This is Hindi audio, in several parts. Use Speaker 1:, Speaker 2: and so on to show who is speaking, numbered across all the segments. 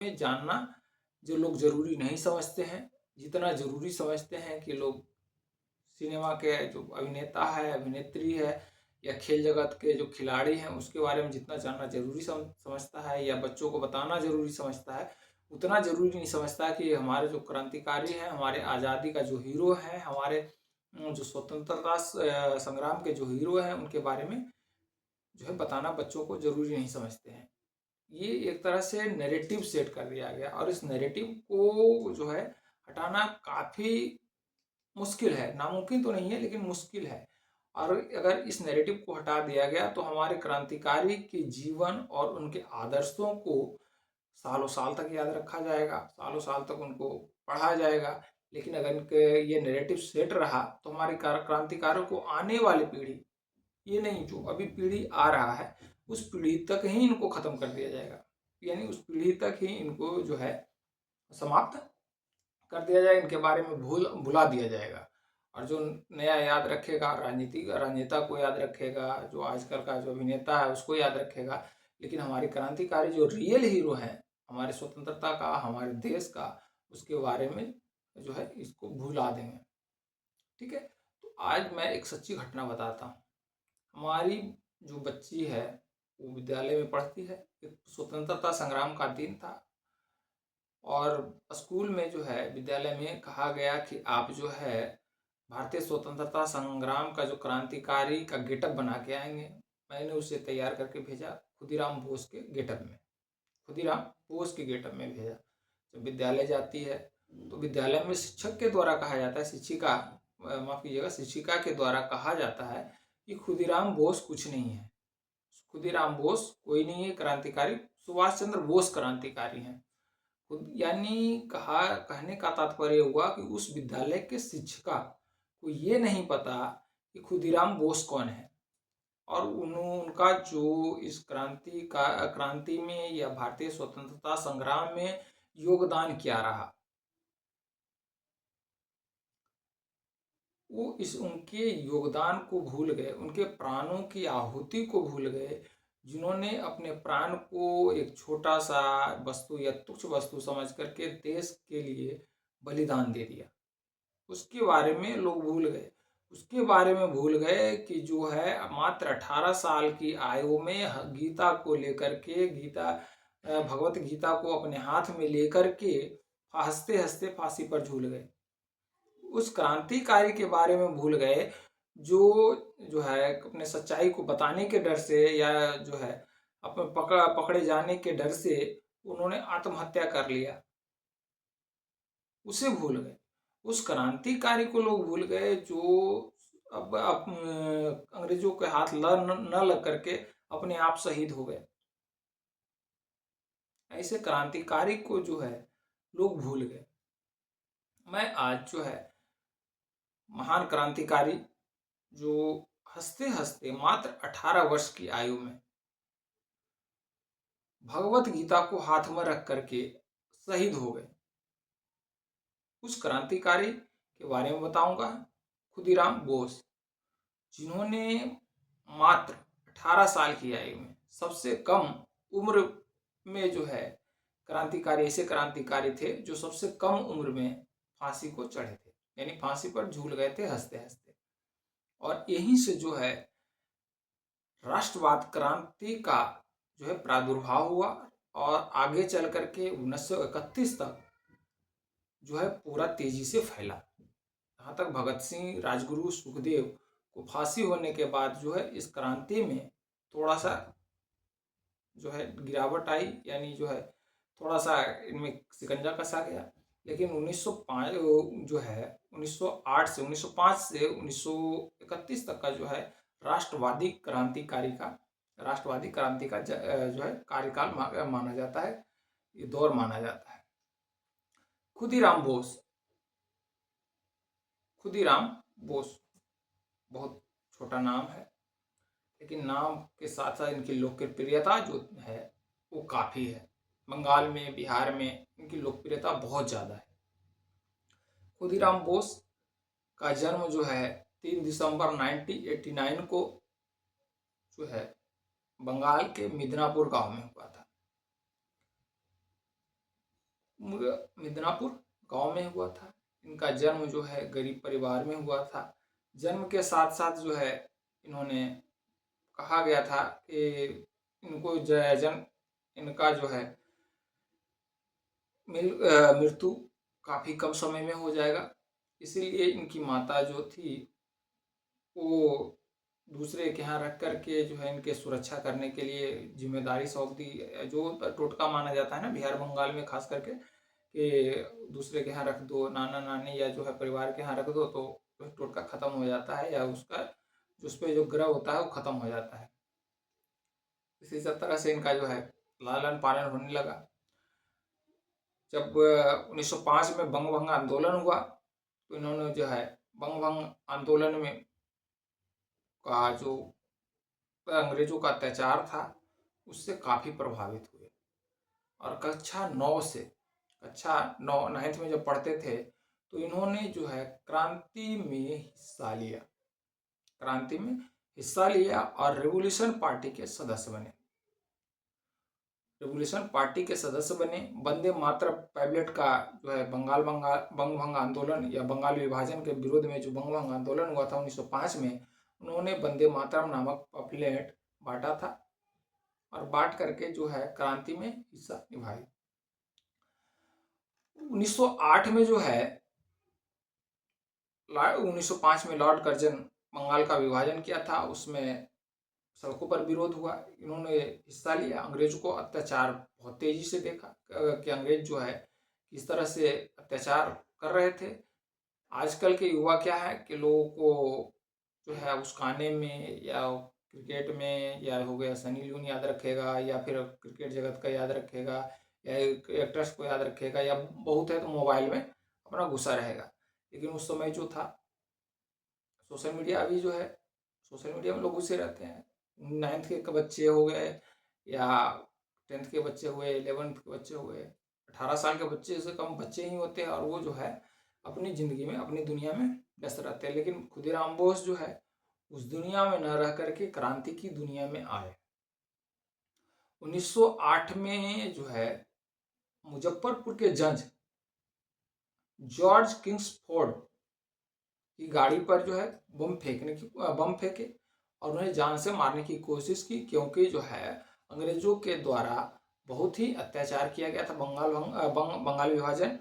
Speaker 1: में जानना जो लोग ज़रूरी नहीं समझते हैं, जितना ज़रूरी समझते हैं कि लोग सिनेमा के जो अभिनेता है, अभिनेत्री है या खेल जगत के जो खिलाड़ी हैं उसके बारे में जितना जानना ज़रूरी समझता है या बच्चों को बताना ज़रूरी समझता है, उतना ज़रूरी नहीं समझता कि हमारे जो क्रांतिकारी हैं, हमारे आज़ादी का जो हीरो है, हमारे जो स्वतंत्रता संग्राम के जो हीरो हैं उनके बारे में जो है बताना बच्चों को ज़रूरी नहीं समझते हैं। ये एक तरह से नैरेटिव सेट कर दिया गया और इस नैरेटिव को जो है हटाना काफ़ी मुश्किल है, नामुमकिन तो नहीं है लेकिन मुश्किल है। और अगर इस नैरेटिव को हटा दिया गया तो हमारे क्रांतिकारी के जीवन और उनके आदर्शों को सालों साल तक याद रखा जाएगा, सालों साल तक उनको पढ़ा जाएगा। लेकिन अगर इनके ये नैरेटिव सेट रहा तो हमारे क्रांतिकारियों को आने वाली पीढ़ी, ये नहीं जो अभी पीढ़ी आ रहा है, उस पीढ़ी तक ही इनको खत्म कर दिया जाएगा। यानी उस पीढ़ी तक ही इनको जो है समाप्त कर दिया जाएगा, इनके बारे में भुला दिया जाएगा। और जो नया याद रखेगा राजनेता को याद रखेगा, जो आजकल का जो अभिनेता है उसको याद रखेगा, लेकिन हमारे क्रांतिकारी जो रियल हीरो हैं हमारे स्वतंत्रता का, हमारे देश का, उसके बारे में जो है इसको भुला देंगे। ठीक है, तो आज मैं एक सच्ची घटना बताता हूँ। हमारी जो बच्ची है वो विद्यालय में पढ़ती है। एक स्वतंत्रता संग्राम का दिन था और स्कूल में जो है विद्यालय में कहा गया कि आप जो है भारतीय स्वतंत्रता संग्राम का जो क्रांतिकारी का गेटअप बना के आएंगे। मैंने उसे तैयार करके भेजा खुदीराम बोस के गेटअप में, खुदीराम बोस के गेटअप में भेजा। जब विद्यालय जाती है तो विद्यालय में शिक्षक के द्वारा कहा जाता है, शिक्षिका माफ कीजिएगा, शिक्षिका के द्वारा कहा जाता है कि खुदीराम बोस कुछ नहीं है, खुदीराम बोस कोई नहीं है, क्रांतिकारी सुभाष चंद्र बोस क्रांतिकारी हैं। यानी कहने का तात्पर्य हुआ कि उस विद्यालय के शिक्षिका को ये नहीं पता कि खुदीराम बोस कौन है और उनका जो इस क्रांति में या भारतीय स्वतंत्रता संग्राम में योगदान क्या रहा, वो इस उनके योगदान को भूल गए, उनके प्राणों की आहुति को भूल गए, जिन्होंने अपने प्राण को एक छोटा सा वस्तु या तुच्छ वस्तु समझ करके देश के लिए बलिदान दे दिया। उसके बारे में लोग भूल गए। उसके बारे में भूल गए कि जो है मात्र 18 साल की आयु में गीता को लेकर के, भगवत गीता को अपने हाथ में लेकर के हंसते हंसते फांसी पर झूल गए। उस क्रांतिकारी के बारे में भूल गए जो जो है अपने सच्चाई को बताने के डर से या जो है अपने पकड़े जाने के डर से उन्होंने आत्महत्या कर लिया, उसे भूल गए। उस क्रांतिकारी को लोग भूल गए जो अब अंग्रेजों के हाथ न लग करके अपने आप शहीद हो गए। ऐसे क्रांतिकारी को जो है लोग भूल गए। मैं आज जो है महान क्रांतिकारी जो हंसते हंसते मात्र 18 वर्ष की आयु में भगवत गीता को हाथ में रख करके शहीद हो गए, उस क्रांतिकारी के बारे में बताऊंगा। खुदीराम बोस, जिन्होंने मात्र 18 साल की आयु में सबसे कम उम्र में जो है क्रांतिकारी, ऐसे क्रांतिकारी थे जो सबसे कम उम्र में फांसी को चढ़े थे, यानी फांसी पर झूल गए थे हंसते हंसते। और यहीं से जो है राष्ट्रवाद क्रांति का जो है प्रादुर्भाव हुआ और आगे चल करके 1931 तक जो है पूरा तेजी से फैला। यहाँ तक भगत सिंह, राजगुरु, सुखदेव को फांसी होने के बाद जो है इस क्रांति में थोड़ा सा जो है गिरावट आई, यानी जो है थोड़ा सा इनमें शिकंजा कसा गया। लेकिन 1905 जो है 1908 से 1905 से 1931 तक का जो है राष्ट्रवादी क्रांति का जो है कार्यकाल माना जाता है, ये दौर माना जाता है। खुदीराम बोस, खुदीराम बोस बहुत छोटा नाम है, लेकिन नाम के साथ साथ इनकी लोकप्रियता जो है वो काफ़ी है। बंगाल में, बिहार में इनकी लोकप्रियता बहुत ज़्यादा है। खुदीराम बोस का जन्म जो है 3 दिसंबर 1989 को जो है बंगाल के मिदनापुर गांव में हुआ था। मिदनापुर गांव में हुआ था। इनका जन्म जो है गरीब परिवार में हुआ था। जन्म के साथ साथ जो है इन्होंने कहा गया था कि इनको जन इनका जो है मृत्यु काफ़ी कम समय में हो जाएगा। इसीलिए इनकी माता जो थी वो दूसरे के यहाँ रख कर के जो है इनके सुरक्षा करने के लिए जिम्मेदारी सौंप दी। जो टोटका माना जाता है ना बिहार बंगाल में खास करके कि दूसरे के यहाँ रख दो, नाना नानी या जो है परिवार के यहाँ रख दो तो टोटका खत्म हो जाता है या उसका उस पर जो ग्रह होता है वो खत्म हो जाता है। इसी सब तरह से इनका जो है लालन पालन होने लगा। जब 1905 में बंग भंग आंदोलन हुआ तो इन्होंने जो है बंग भंग आंदोलन में का जो अंग्रेजों का अत्याचार था उससे काफ़ी प्रभावित हुए और कक्षा 9 में जब पढ़ते थे तो इन्होंने जो है क्रांति में हिस्सा लिया और रेवोल्यूशन पार्टी के सदस्य बने। वंदे मातरम पैम्फलेट का जो है बंग भंग आंदोलन या बंगाल विभाजन के विरोध में जो बंग भंग आंदोलन हुआ था 1905 में, उन्होंने वंदे मातरम नामक पैम्फलेट बांटा था और बांट करके जो है क्रांति में हिस्सा निभाई। 1908 में जो है 1905 में लॉर्ड कर्जन बंगाल का विभाजन किया था, उसमें सड़कों पर विरोध हुआ। इन्होंने हिस्सा लिया। अंग्रेजों को अत्याचार बहुत तेजी से देखा कि अंग्रेज जो है किस तरह से अत्याचार कर रहे थे। आजकल के युवा क्या है कि लोगों को जो है उस्काने में या क्रिकेट में या हो गया सनी लियोन याद रखेगा या फिर क्रिकेट जगत का याद रखेगा या एक्ट्रेस को याद रखेगा या बहुत है तो मोबाइल में अपना घुसा रहेगा। लेकिन उस समय जो था सोशल मीडिया अभी जो है सोशल मीडिया में लोग घुसे रहते हैं। 9th के बच्चे हो गए या 10th के बच्चे हुए, 11th के बच्चे हुए, 18 साल के बच्चे से कम बच्चे ही होते हैं और वो जो है अपनी ज़िंदगी में अपनी दुनिया में व्यस्त रहते हैं। लेकिन खुदीराम बोस जो है उस दुनिया में न रह करके क्रांति की दुनिया में आए। 1908 में जो है मुजफ्फरपुर के जज जॉर्ज किंग्सफोर्ड की गाड़ी पर जो है बम फेंके और उन्हें जान से मारने की कोशिश की, क्योंकि जो है अंग्रेजों के द्वारा बहुत ही अत्याचार किया गया था। बंगाल विभाजन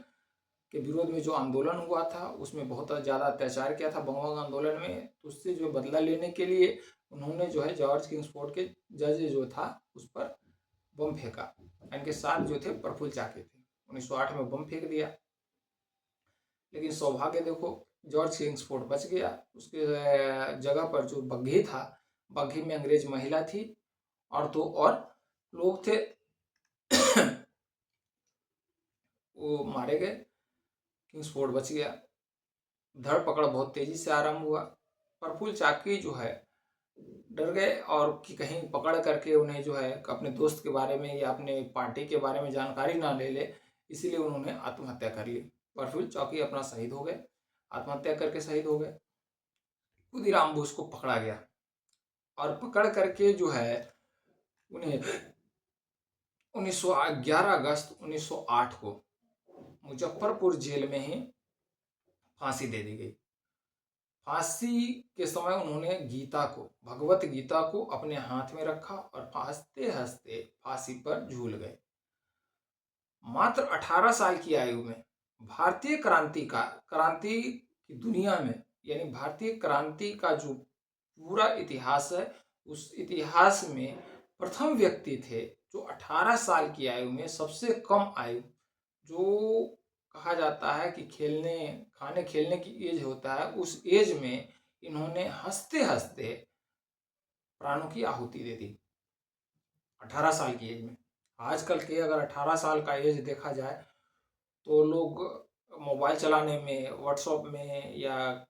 Speaker 1: के विरोध में जो आंदोलन हुआ था उसमें बहुत ज़्यादा अत्याचार किया था बंग आंदोलन में। तो उससे जो बदला लेने के लिए उन्होंने जो है जॉर्ज किंग्सफोर्ड के जज जो था उस पर बम फेंका। इनके साथ जो थे प्रफुल्ल चाकी थे। 1908 में बम फेंक दिया, लेकिन सौभाग्य देखो जॉर्ज किंग्सफोर्ड बच गया। उसके जगह पर जो बग्घी था, बग्घी में अंग्रेज महिला थी और दो और लोग थे वो मारे गए। किंग्सफोर्ड बच गया। धरपकड़ बहुत तेजी से आरंभ हुआ। प्रफुल्ल चाकी जो है डर गए और कि कहीं पकड़ करके उन्हें जो है अपने दोस्त के बारे में या अपने पार्टी के बारे में जानकारी ना ले ले, इसीलिए उन्होंने आत्महत्या कर ली। प्रफुल्ल चाकी अपना शहीद हो गए, आत्महत्या करके शहीद हो गए। खुदीराम बोस को पकड़ा गया और पकड़ करके जो है उन्हें 11 अगस्त 1908 को मुजफ्फरपुर जेल में ही फांसी दे दी गई। फांसी के समय उन्होंने भगवत गीता को अपने हाथ में रखा और हंसते हंसते फांसी पर झूल गए। मात्र 18 साल की आयु में भारतीय क्रांति की दुनिया में यानी भारतीय क्रांति का जो पूरा इतिहास है उस इतिहास में प्रथम व्यक्ति थे जो 18 साल की आयु में सबसे कम आयु, जो कहा जाता है कि खेलने की एज होता है, उस एज में इन्होंने हंसते हंसते प्राणों की आहुति दे दी 18 साल की एज में। आजकल के अगर 18 साल का एज देखा जाए तो लोग मोबाइल चलाने में, व्हाट्सएप में या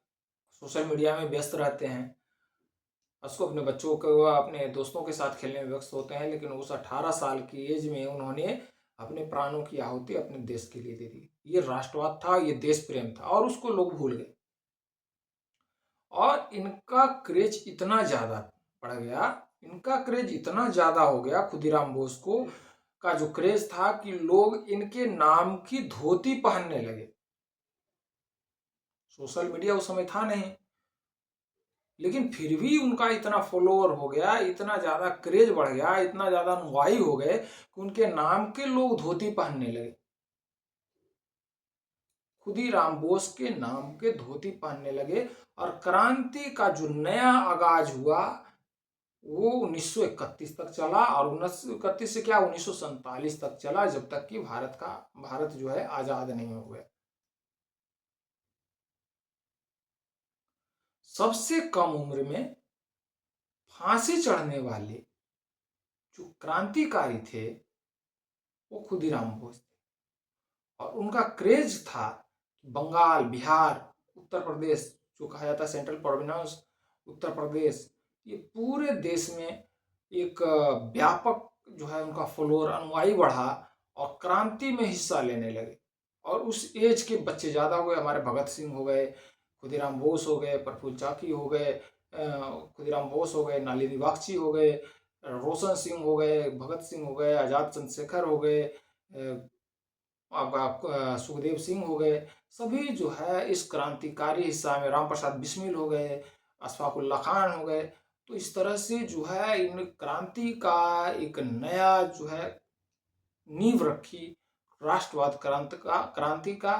Speaker 1: सोशल मीडिया में व्यस्त रहते हैं। उसको अपने बच्चों को अपने दोस्तों के साथ खेलने में व्यस्त होते हैं, लेकिन उस 18 साल की एज में उन्होंने अपने प्राणों की आहुति अपने देश के लिए दे दी। ये राष्ट्रवाद था, ये देश प्रेम था और उसको लोग भूल गए। और इनका क्रेज इतना ज़्यादा बढ़ गया, इनका क्रेज इतना ज़्यादा हो गया खुदीराम बोस को का जो क्रेज था कि लोग इनके नाम की धोती पहनने लगे। सोशल मीडिया उस समय था नहीं, लेकिन फिर भी उनका इतना फॉलोअर हो गया, इतना ज्यादा क्रेज बढ़ गया, इतना ज्यादा अनुयायी हो गए कि उनके नाम के लोग धोती पहनने लगे। खुदीराम बोस के नाम के धोती पहनने लगे और क्रांति का जो नया आगाज हुआ वो 1931 तक चला, और 1931 से क्या 1947 तक चला, जब तक कि भारत जो है आजाद नहीं हो गया। सबसे कम उम्र में फांसी चढ़ने वाले जो क्रांतिकारी थे वो खुदीराम बोस थे, और उनका क्रेज था बंगाल, बिहार, उत्तर प्रदेश, जो कहा जाता है सेंट्रल प्रोविंस उत्तर प्रदेश, ये पूरे देश में एक व्यापक जो है उनका फॉलोअर, अनुयायी बढ़ा और क्रांति में हिस्सा लेने लगे। और उस एज के बच्चे ज़्यादा हुए, हमारे भगत सिंह हो गए, खुदीराम बोस हो गए, प्रफुल्ल चाकी हो गए, खुदीराम बोस हो गए, नालिनी बागची हो गए, रोशन सिंह हो गए, भगत सिंह हो गए, आज़ाद चंद्रशेखर हो गए, आपका सुखदेव सिंह हो गए। सभी जो है इस क्रांतिकारी हिस्सा में, राम प्रसाद बिस्मिल हो गए, अशफाक उल्लाह खान हो गए। तो इस तरह से जो है इन क्रांति का एक नया जो है नींव रखी, राष्ट्रवाद क्रांति का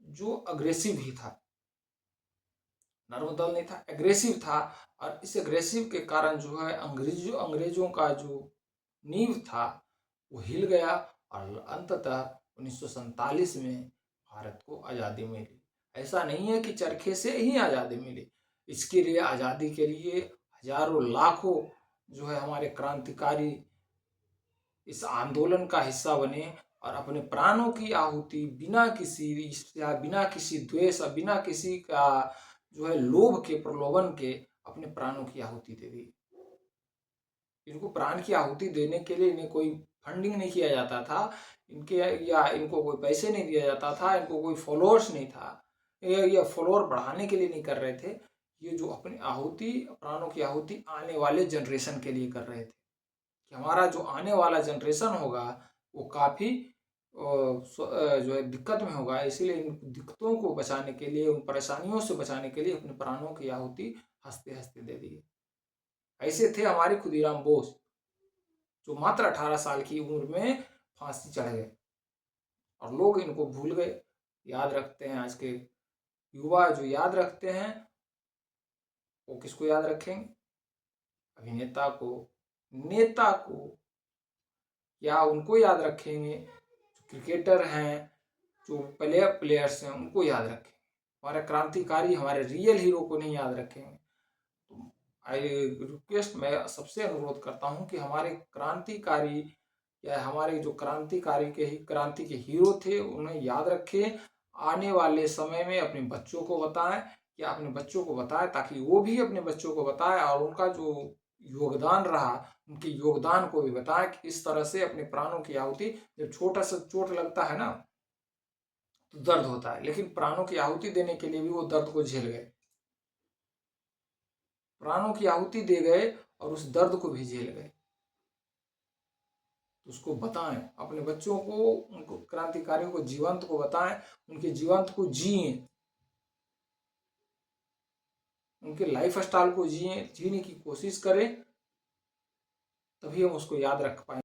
Speaker 1: जो अग्रेसिव ही था, नर्मदल नहीं था, एग्रेसिव था। और इस एग्रेसिव के कारण जो है अंग्रेजों का जो नींव था वो हिल गया, और अंततः 1947 में भारत को आज़ादी मिली। ऐसा नहीं है कि चरखे से ही आज़ादी मिली, इसके लिए आज़ादी के लिए हजारों लाखों जो है हमारे क्रांतिकारी इस आंदोलन का हिस्सा बने और अपने प्राणों की आहुति बिना किसी ईर्ष्या, बिना किसी द्वेष, बिना किसी का जो है लोभ के, प्रलोभन के अपने प्राणों की आहुति दे दी। इनको प्राण की आहुति देने के लिए इन्हें कोई फंडिंग नहीं किया जाता था, इनके या इनको कोई पैसे नहीं दिया जाता था, इनको कोई फॉलोअर्स नहीं था, या फॉलोअर बढ़ाने के लिए नहीं कर रहे थे। ये जो अपनी आहुति, प्राणों की आहुति आने वाले जनरेशन के लिए कर रहे थे कि हमारा जो आने वाला जनरेशन होगा वो काफ़ी जो है दिक्कत में होगा, इसीलिए इन दिक्कतों को बचाने के लिए, उन परेशानियों से बचाने के लिए अपने प्राणों की आहुति हंसते हंसते दे दी। ऐसे थे हमारे खुदीराम बोस, जो मात्र 18 साल की उम्र में फांसी चढ़ गए, और लोग इनको भूल गए, याद रखते हैं। आज के युवा जो याद रखते हैं वो किसको याद रखेंगे? अभिनेता को, नेता को, या उनको याद रखेंगे जो क्रिकेटर हैं, जो प्लेयर्स हैं, उनको याद रखेंगे। हमारे क्रांतिकारी, हमारे रियल हीरो को नहीं याद रखेंगे। तो आई रिक्वेस्ट, मैं सबसे अनुरोध करता हूं कि हमारे क्रांतिकारी या हमारे जो क्रांति के हीरो थे उन्हें याद रखें। आने वाले समय में अपने बच्चों को बताएं, या अपने बच्चों को बताएं ताकि वो भी अपने बच्चों को बताएं, और उनका जो योगदान रहा उनके योगदान को भी बताएं कि इस तरह से अपने प्राणों की आहुति, जब छोटा सा चोट लगता है ना तो दर्द होता है, लेकिन प्राणों की आहुति देने के लिए भी वो दर्द को झेल गए, प्राणों की आहुति दे गए और उस दर्द को भी झेल गए। तो उसको बताएं अपने बच्चों को, उनको क्रांतिकारियों को जीवंत को बताएं, उनके जीवंत को जिए, उनके लाइफ स्टाइल को जिए, जीने की कोशिश करें, तभी हम उसको याद रख पाएंगे।